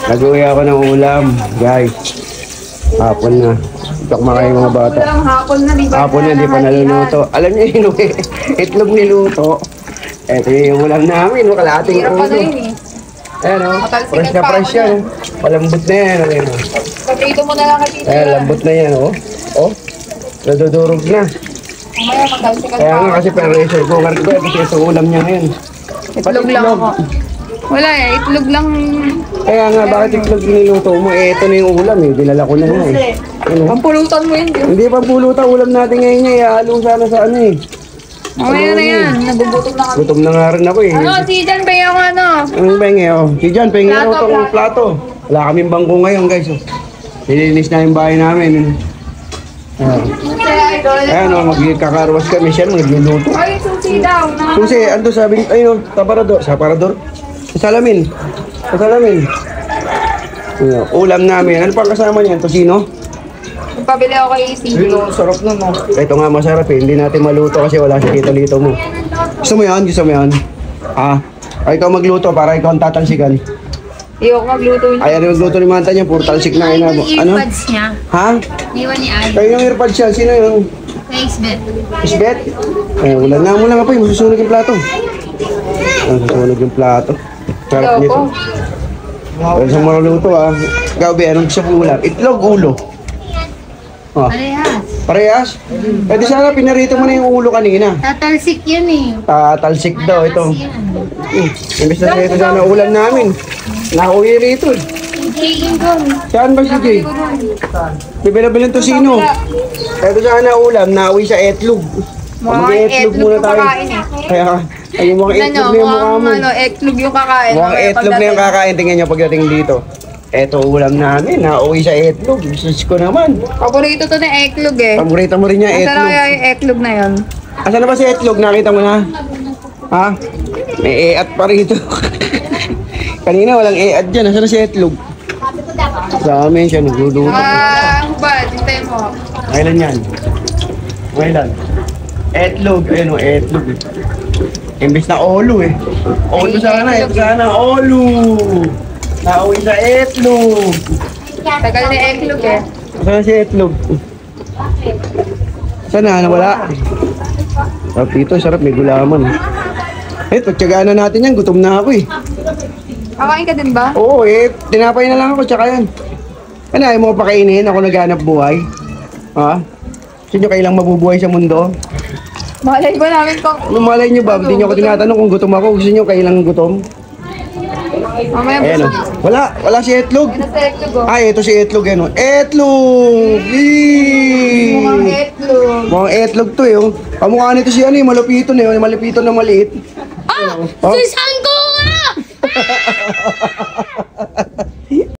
Nag-uwi ako ng ulam, guys. Hapon na. Ito kumakain mga bata. Ulam hapon na, di ba? Hapon na, di pa naluluto. Alam niyo yun, itlog niluto. Ito yung ulam namin, kalahating Hirap pa na ulo. yun eh. Ayan o, Matalsikan fresh na pa fresh ako yan. Malambot na yan. Ayan o. Pagkito mo na lang kasi. Ayan, lambot na yan o. O, nadudurog na. Mamaya matalsikan Kaya pa nga ako. kasi pressure cooker ko kasi ito ulam niya ngayon. Itlog lang ako. Wala eh, itlog lang. Kaya nga, bakit itlog niluto mo? Eh, ito na yung ulam eh. Dinala ko na nga eh. Ano? Pampulutan mo yun. Hindi pa pulutan ulam natin ngayon eh. Ihalo sana sa ano eh. Mamaya na yan. Nagugutom na kami. Gutom na nga rin ako eh. Ano, si Jan ba yung ano? Anong pengi oh? Si John, pengi Plato, raw itong plato. Wala kaming bangko ngayon guys. Oh. Nilinis na yung bahay namin. Ayan. Ayan oh, magkakarowas kami siya nagluluto. Ay, susi daw. Susi, ando sabi, ayun, taparador. Sa parador? Sa salamin. Sa salamin. Ayan, ulam namin. Ano pang kasama niyan? Tosino? Pabili ako kay Steve. Ayun, sarap na no. Ito nga masarap eh. Hindi natin maluto kasi wala si Tito-Lito mo. Gusto mo yan? Gusto mo yan? Ah, ay ikaw magluto para ikaw ang tatalsikan. Iyok magluto niya. Ay, ano magluto ni Manta niya? Puro talsik na ina mo. Ano? Earpods niya. Ha? Iwan ni Al. Kayo yung earpad siya. Sino yung Facebook. isbet? Eh, wala nga mo lang po. Masusunog yung plato. Masusunog yung plato. Sarap Iyok nito. ko. Pero sa maluto ah. Ikaw, Be, anong gusto mo ulam? Itlog, ulo. Ah, Parehas. parehas? Pwede sana pinarito mo na yung ulo kanina. Tatalsik yan eh. Talsik daw ito. Yan. Imbes na ito sana ulam namin. Nakauwi rito eh. Chicken ko. Saan ba si Jay? Bibila-bila ng tosino. Ito sana ulam, nauwi sa etlog. Mukhang Mag-etlog etlog muna yung tayo. kakain eh. Kaya, ay yung mga Tignan nyo, etlog na yung mukha mukhang mo. ano, etlog yung kakain. Mukhang Mamaya etlog na yung pagdating. kakain. Tingnan nyo pagdating dito. Eto ulam namin, nauwi sa etlog. Sus ko naman. Paborito to na etlog eh. Paborito mo rin niya Nasaan etlog. kaya yung etlog na yun? Asan na ba si etlog? Nakita mo na? Ha? May eat pa rito. Kanina walang eat dyan. Asan na si etlog? Sa amin siya nagluluto. Hubad, hintay mo. Kailan yan? Kailan? Etlog. Ayun o, etlog eh. Imbis na olo eh. Olo sana, ito sana, olo. Nauwi sa etlog. Tagal na etlog eh. Saan na si etlog? Saan na? Nawala? Sarap dito, sarap. May gulaman. Eh, pagtsagaan na natin yan. Gutom na ako eh. Kakain ka din ba? Oo eh, tinapay na lang ako, tsaka yan. Ano, ayaw mo pakainin? Ako naghanap buhay. Ha? Gusto nyo kailang mabubuhay sa mundo? Malay ba namin kung... Malay nyo ba? Hindi nyo ako tinatanong kung gutom ako. Gusto nyo kailang gutom? Mamaya Ayan o. Wala si Etlog. Ano sa etlog oh? Ay, ito si Etlog yan o. Etlog! Mukhang Eee! etlog. Mukhang Etlog to eh. Oh. Kamukha nito si ano eh, malupito na yun. Malupito na maliit. Ah! Oh. Susan ko nga!